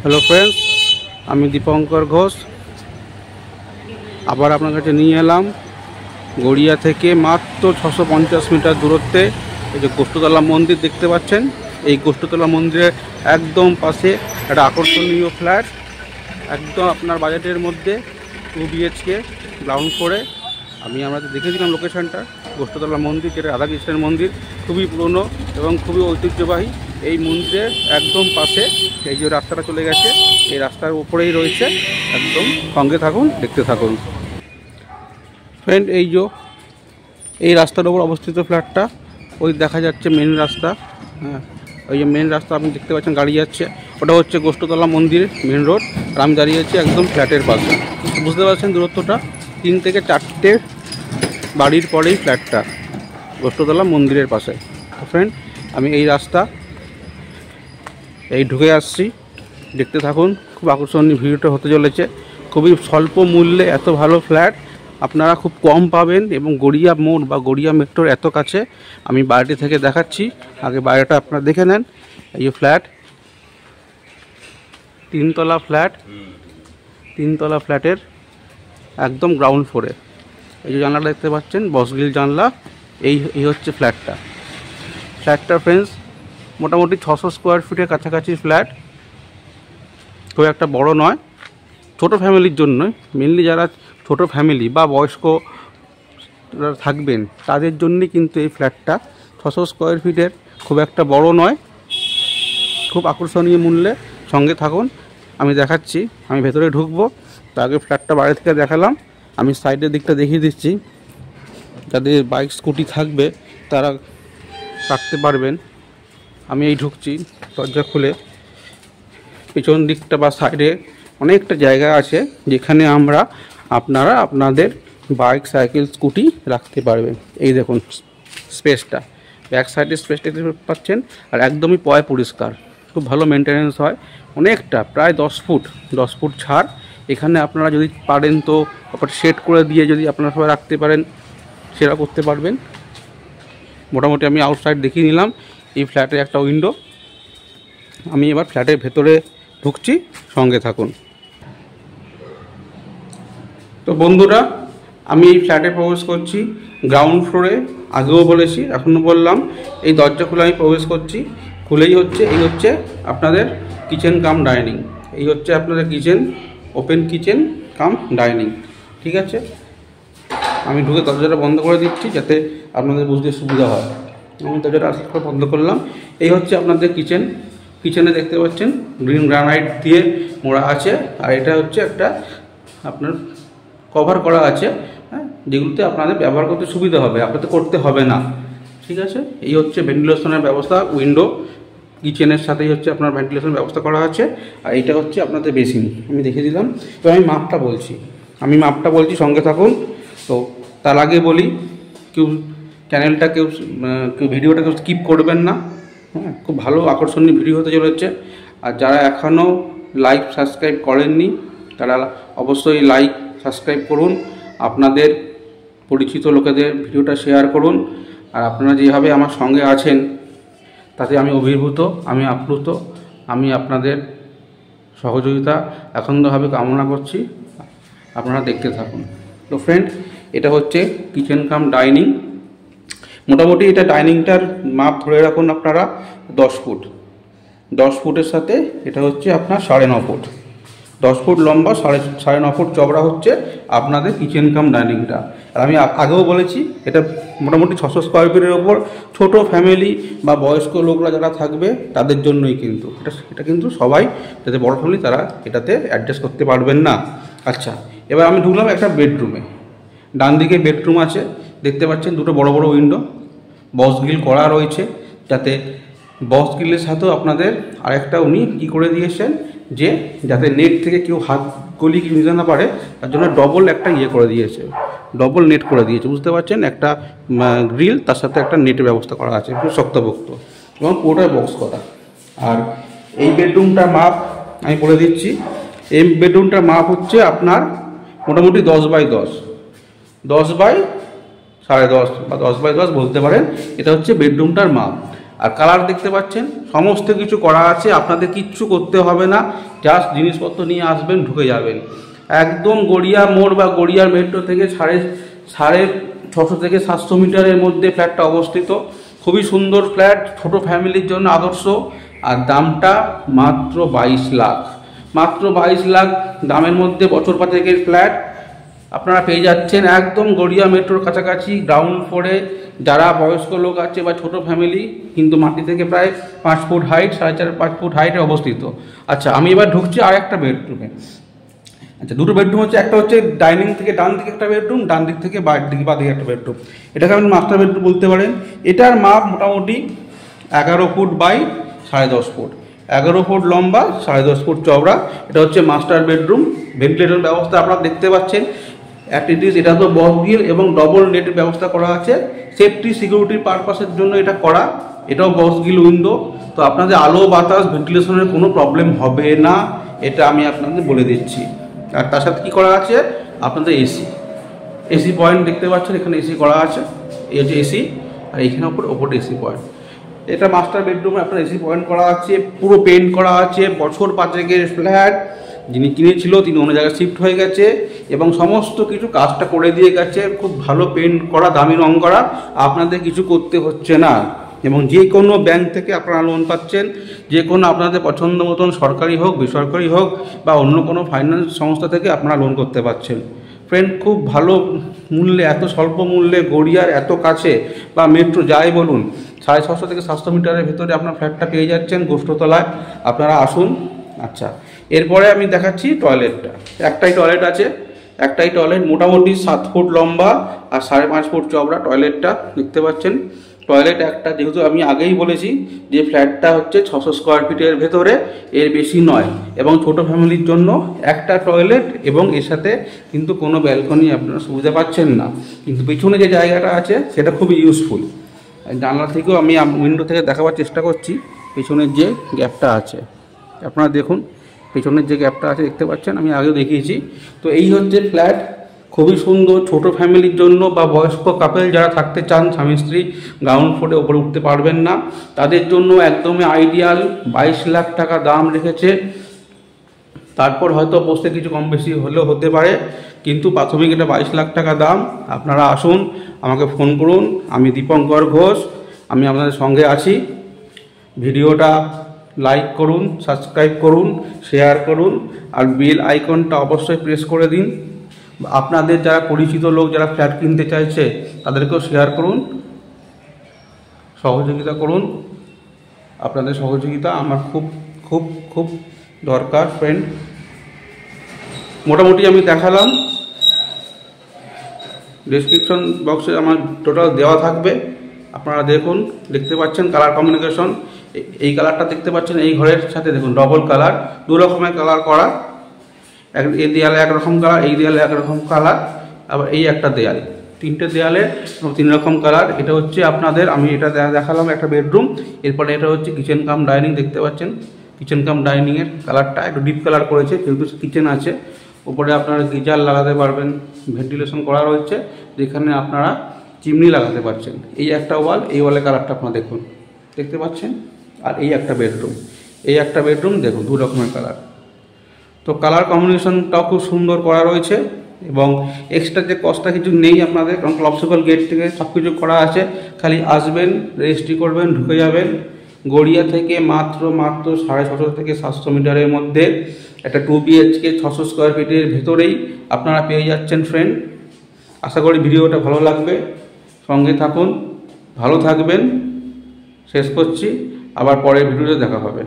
Hello friends, আমি দীপঙ্কর ঘোষ আবার আপনার কাছে নিয়ে এলাম গড়িয়া থেকে মাত্র 650 মিটার দূরত্বে এই যে গোষ্ঠতলা মন্দির দেখতে পাচ্ছেন। এই গোষ্ঠতলা মন্দিরের একদম পাশে একটা আকর্ষণীয় ফ্ল্যাট, একদম আপনার বাজেটের মধ্যে 2 BHK গ্রাউন্ড ফ্লোরে। আমরা দেখেছিলাম লোকেশনটা, গোষ্ঠতলা মন্দির, যেটা রাধাকৃষ্ণের মন্দির, খুবই পুরনো এবং খুবই ঐতিহ্যবাহী। এই মন্দিরের একদম পাশে এই যে রাস্তাটা চলে গেছে, এই রাস্তার উপরেই রয়েছে। একদম সঙ্গে থাকুন, দেখতে থাকুন ফ্রেন্ড। এই রাস্তার উপর অবস্থিত ফ্ল্যাটটা, ওই দেখা যাচ্ছে মেন রাস্তা। হ্যাঁ, ওই যে মেন রাস্তা আপনি দেখতে পাচ্ছেন, গাড়ি যাচ্ছে, ওটা হচ্ছে গোষ্ঠতলা মন্দির মেন রোড। আর আমি দাঁড়িয়ে আছি একদম ফ্ল্যাটের পাশে। বুঝতে পারছেন দূরত্বটা, 3 থেকে 4টে বাড়ির পরেই ফ্ল্যাটটা, গোষ্ঠতলা মন্দিরের পাশে। ফ্রেন্ড, আমি এই রাস্তা ঢুকে আসছি, দেখতে থাকুন। খুব আকর্ষণীয় ভিডিওটা হতে চলেছে। খুবই স্বল্প মূল্যে এত ভালো ফ্ল্যাট আপনারা খুব কম পাবেন, এবং গড়িয়া মোড় বা গড়িয়া মেট্রোর এত কাছে। আমি বাড়িটি থেকে দেখাচ্ছি, আগে বাইরেটা আপনারা দেখে নেন। এই ফ্ল্যাট, 3তলা ফ্ল্যাট, 3তলা ফ্ল্যাটের একদম গ্রাউন্ড ফ্লোরে। এই যে জানলাটা দেখতে পাচ্ছেন, বসগিল জানলা। এই হচ্ছে ফ্ল্যাটটা। ফ্রেন্ডস মোটামুটি 600 স্কোয়ার ফিটের কাছাকাছি ফ্ল্যাট, খুব একটা বড় নয়, ছোট ফ্যামিলির জন্যই। মেনলি যারা ছোট ফ্যামিলি বা বয়স্ক থাকবেন তাদের জন্যই কিন্তু এই ফ্ল্যাটটা। 600 স্কোয়ার ফিটের, খুব একটা বড় নয়, খুব আকর্ষণীয় মূল্যে। সঙ্গে থাকুন, আমি দেখাচ্ছি। আমি ভেতরে ঢুকবো, তার আগে ফ্ল্যাটটা বাইরে থেকে দেখালাম। আমি সাইডের দিকটা দেখিয়ে দিচ্ছি, যাদের বাইক স্কুটি থাকবে তারা রাখতে পারবেন। আমি ঢুকছি, দরজা খুলে পেছন দিকটা বা সাইডে অনেকটা জায়গা আছে, যেখানে আপনারা আপনাদের বাইক, সাইকেল, স্কুটি রাখতে পারবেন। এই দেখুন স্পেসটা, ব্যাক সাইডের স্পেসটা দেখতে পাচ্ছেন। আর একদমই পরিষ্কার, খুব ভালো মেনটেনেন্স হয় অনেকটা, প্রায় 10 ফুট ছাড়। এখানে আপনারা যদি পারেন তো সেট করে দিয়ে যদি আপনারা সবাই রাখতে পারেন, সেটা করতে পারবেন। মোটামুটি আমি আউটসাইড দেখিয়ে নিলাম। এই ফ্ল্যাটের একটা উইন্ডো। আমি এবার ফ্ল্যাটের ভেতরে ঢুকছি, সঙ্গে থাকুন। তো বন্ধুরা, আমি এই ফ্ল্যাটে প্রবেশ করছি গ্রাউন্ড ফ্লোরে। আগেও বলেছি, এখনও বললাম, এই দরজা খুলে আমি প্রবেশ করছি। খুলেই এই হচ্ছে আপনাদের কিচেন কাম ডাইনিং। এই হচ্ছে আপনাদের kitchen, open kitchen cum dining. ঠিক আছে, আমি ঢুকে দরজাটা বন্ধ করে দিচ্ছি যাতে আপনাদের বুঝতে সুবিধা হয়। আমি দরজাটা আস্তে করে বন্ধ করলাম। এই হচ্ছে আপনাদের কিচেন। কিচেনে দেখতে পাচ্ছেন গ্রিন গ্রানাইট দিয়ে মোড়া আছে। আর এটা হচ্ছে একটা আপনার কভার করা আছে, হ্যাঁ, যেগুলোতে আপনাদের ব্যবহার করতে সুবিধা হবে, আপনাদের করতে হবে না। ঠিক আছে, এই হচ্ছে ভেন্টিলেশনের ব্যবস্থা। উইন্ডো কিচেনের সাথেই হচ্ছে আপনার ভেন্টিলেশনের ব্যবস্থা করা আছে। আর এটা হচ্ছে আপনাদের বেসিন, আমি দেখে দিলাম। তো আমি মাপটা বলছি, সঙ্গে থাকুন। তো তার আগে বলি, কেউ ভিডিওটা স্কিপ করবেন না। হ্যাঁ, খুব ভালো আকর্ষণীয় ভিডিও হতে চলেছে। আর যারা এখনও লাইক সাবস্ক্রাইব করেননি তারা অবশ্যই লাইক সাবস্ক্রাইব করুন। আপনাদের পরিচিত লোকেদের ভিডিওটা শেয়ার করুন। আর আপনারা যেভাবে আমার সঙ্গে আছেন তাতে আমি অভিভূত, আমি আপ্লুত। আমি আপনাদের সহযোগিতা এখনভাবে কামনা করছি। আপনারা দেখতে থাকুন। তো ফ্রেন্ড, এটা হচ্ছে কিচেন কাম ডাইনিং। মোটামুটি এটা ডাইনিংটার মাপ ধরে রাখুন আপনারা 10 ফুট। 10 ফুটের সাথে এটা হচ্ছে আপনার 9.5 ফুট। 10 ফুট লম্বা, 9.5 ফুট চওড়া হচ্ছে আপনাদের কিচেন কাম ডাইনিংটা। আর আমি আগেও বলেছি, এটা মোটামুটি 600 স্কোয়ার ফিটের ওপর। ছোটো ফ্যামিলি বা বয়স্ক লোকরা যারা থাকবে তাদের জন্যই কিন্তু এটা কিন্তু সবাই, যাতে বড় ফ্যামিলি তারা এটাতে অ্যাডজাস্ট করতে পারবেন না। আচ্ছা, এবার আমি ঢুকলাম একটা বেডরুমে। ডান দিকে বেডরুম আছে, দেখতে পাচ্ছেন দুটো বড় বড় উইন্ডো, বক্স গ্রিল করা রয়েছে, যাতে বক্স গ্রিলের সাথেও আপনাদের আরেকটা উনি কী করে দিয়েছেন, যাতে নেট থেকে কেউ হাত গলিয়ে কিছু নিতে না পারে, তার জন্য ডবল একটা করে দিয়েছে, ডবল নেট করে দিয়েছে। বুঝতে পারছেন, একটা গ্রিল, তার সাথে একটা নেটের ব্যবস্থা করা আছে, খুব শক্তপোক্ত এবং পুরোটাই বক্স করা। আর এই বেডরুমটার মাপ আমি বলে দিচ্ছি। এই বেডরুমটার মাপ হচ্ছে আপনার মোটামুটি 10 বাই 10, 10 বাই 10.5 বা 10 বাই 10 বলতে পারেন। এটা হচ্ছে বেডরুমটার মাপ। আর কালার দেখতে পাচ্ছেন, সমস্ত কিছু করা আছে, আপনাদের কিচ্ছু করতে হবে না, জাস্ট জিনিসপত্র নিয়ে আসবেন, ঢুকে যাবেন। একদম গড়িয়া মোড় বা গড়িয়ার মেট্রো থেকে সাড়ে 650 থেকে 700 মিটারের মধ্যে ফ্ল্যাটটা অবস্থিত। খুবই সুন্দর ফ্ল্যাট, ছোট ফ্যামিলির জন্য আদর্শ। আর দামটা মাত্র 22 লাখ, মাত্র 22 লাখ দামের মধ্যে বছর পাঁচেকের ফ্ল্যাট আপনারা পেয়ে যাচ্ছেন একদম গড়িয়া মেট্রোর কাছাকাছি, গ্রাউন্ড ফ্লোরে। যারা বয়স্ক লোক আছে বা ছোট ফ্যামিলি, কিন্তু মাটি থেকে প্রায় 5 ফুট হাইট, 4.5-5 ফুট হাইটে অবস্থিত। আচ্ছা, আমি এবার ঢুকছি আর একটা বেডরুমে। আচ্ছা, দুটো বেডরুম হচ্ছে, একটা হচ্ছে ডাইনিং থেকে ডান দিকে একটা বেডরুম, ডান দিক থেকে বাঁ দিকে একটা বেডরুম। এটাকে আপনি মাস্টার বেডরুম বলতে পারেন। এটার মাপ মোটামুটি 11 ফুট বাই 10.5 ফুট, 11 ফুট লম্বা, 10.5 ফুট চওড়া। এটা হচ্ছে মাস্টার বেডরুম। ভেন্টিলেটর ব্যবস্থা আপনারা দেখতে পাচ্ছেন। এটা তো বক্স গ্রিল এবং ডবল নেটের ব্যবস্থা করা আছে, সেফটি সিকিউরিটির পারপাসের জন্য এটা করা। এটাও বক্স গ্রিল উইন্ডো, তো আপনাদের আলো বাতাস ভেন্টিলেশনের কোনো প্রবলেম হবে না, এটা আমি আপনাদের বলে দিচ্ছি। আর তার সাথে কী করা আছে, আপনাদের এসি পয়েন্ট দেখতে পাচ্ছেন, এখানে এসি করা আছে, এই হচ্ছে এসি, আর এখানে ওপরে এসি পয়েন্ট। এটা মাস্টার বেডরুমে আপনার এসি পয়েন্ট করা আছে, পুরো পেন্ট করা আছে। বছর পাঁচেকের ফ্ল্যাট, যিনি কিনেছিল তিনি অন্য জায়গায় শিফট হয়ে গেছে এবং সমস্ত কিছু কাজটা করে দিয়ে গেছে। খুব ভালো পেন্ট করা, দামি রং করা, আপনাদের কিছু করতে হচ্ছে না। এবং যে কোনো ব্যাংক থেকে আপনারা লোন পাচ্ছেন, যে কোনো আপনাদের পছন্দ মতন, সরকারি হোক বেসরকারি হোক বা অন্য কোনো ফাইন্যান্স সংস্থা থেকে আপনারা লোন করতে পারছেন। ফ্রেন্ড, খুব ভালো মূল্যে, এত স্বল্প মূল্যে গড়িয়ার এত কাছে বা মেট্রো যাই বলুন, 650 থেকে 700 মিটারের ভিতরে আপনার ফ্ল্যাটটা পেয়ে যাচ্ছেন গোষ্ঠতলায়। আপনারা আসুন। আচ্ছা, এরপরে আমি দেখাচ্ছি টয়লেটটা। একটাই টয়লেট আছে, একটাই টয়লেট, মোটামুটি 7 ফুট লম্বা আর 5.5 ফুট চওড়া টয়লেটটা দেখতে পাচ্ছেন। টয়লেট একটা, যেহেতু আমি আগেই বলেছি যে ফ্ল্যাটটা হচ্ছে 600 স্কোয়ার ফিটের ভেতরে, এর বেশি নয়, এবং ছোট ফ্যামিলির জন্য একটা টয়লেট, এবং এর সাথে কিন্তু কোনো ব্যালকনি আপনারা সুবিধা পাচ্ছেন না। কিন্তু পিছনে যে জায়গাটা আছে সেটা খুবই ইউজফুল। জানলা থেকেও আমি উইন্ডো থেকে দেখাবার চেষ্টা করছি পেছনের যে গ্যাপটা আছে, আপনারা দেখুন পেছনের যে গ্যাপটা আছে দেখতে পাচ্ছেন, আমি আগেও দেখিয়েছি। তো এই হচ্ছে ফ্ল্যাট, খুবই সুন্দর, ছোট ফ্যামিলির জন্য বা বয়স্ক কাপল যারা থাকতে চান, স্বামী স্ত্রী, গ্রাউন্ড ফ্লোরে ওপরে উঠতে পারবেন না, তাদের জন্য একদমই আইডিয়াল। 22 লাখ টাকা দাম রেখেছে। তারপর হয়তো বসতে কিছু কম বেশি হলেও হতে পারে, কিন্তু প্রাথমিক এটা 22 লাখ টাকা দাম। আপনারা আসুন, আমাকে ফোন করুন। আমি দীপঙ্কর ঘোষ, আমি আপনাদের সঙ্গে আছি। ভিডিওটা লাইক করুন, সাবস্ক্রাইব করুন, শেয়ার করুন, আর বেল আইকনটা অবশ্যই প্রেস করে দিন। আপনাদের যারা পরিচিত লোক যারা ফ্ল্যাট কিনতে চাইছে তাদেরকেও শেয়ার করুন, সহযোগিতা করুন। আপনাদের সহযোগিতা আমার খুব খুব খুব দরকার ফ্রেন্ড। মোটামুটি আমি দেখালাম, ডেসক্রিপশন বক্সে আমার টোটাল দেওয়া থাকবে, আপনারা দেখুন। দেখতে পাচ্ছেন কালার কমিউনিকেশন, এই কালারটা দেখতে পাচ্ছেন, এই ঘরের সাথে দেখুন ডবল কালার, দু রকমের কালার করা। এই দেয়ালে একরকম কালার, এই দেয়ালে একরকম কালার, আবার এই একটা দেয়াল, তিনটে দেয়ালে 3 রকম কালার। এটা হচ্ছে আপনাদের, আমি এটা দেখালাম একটা বেডরুম। এরপরে এটা হচ্ছে কিচেন কাম ডাইনিং, দেখতে পাচ্ছেন কিচেন কাম ডাইনিংয়ের কালারটা একটু ডিপ কালার করেছে, যেহেতু কিচেন আছে। উপরে আপনারা গিজার লাগাতে পারবেন, ভেন্টিলেশন করা রয়েছে, যেখানে আপনারা চিমনি লাগাতে পারছেন। এই একটা ওয়াল, এই ওয়ালের কালারটা আপনারা দেখুন, দেখতে পাচ্ছেন। আর এই একটা বেডরুম, এই একটা বেডরুম দেখুন, 2 রকমের কালার। তো কালার কম্বিনেশনটাও খুব সুন্দর করা রয়েছে, এবং এক্সট্রা যে কস্টটা কিছু নেই আপনাদের, কারণ ক্লবসকল গেট থেকে সব কিছু করা আছে। খালি আসবেন, রেজিস্ট্রি করবেন, ঢুকে যাবেন। গড়িয়া থেকে মাত্র 650 থেকে 700 মিটারের মধ্যে একটা 2 BHK 600 স্কোয়ার ফিটের ভেতরেই আপনারা পেয়ে যাচ্ছেন ফ্রেন্ড। আশা করি ভিডিওটা ভালো লাগবে, সঙ্গে থাকুন, ভালো থাকবেন। শেষ করছি, আবার পরের ভিডিওতে দেখা হবে।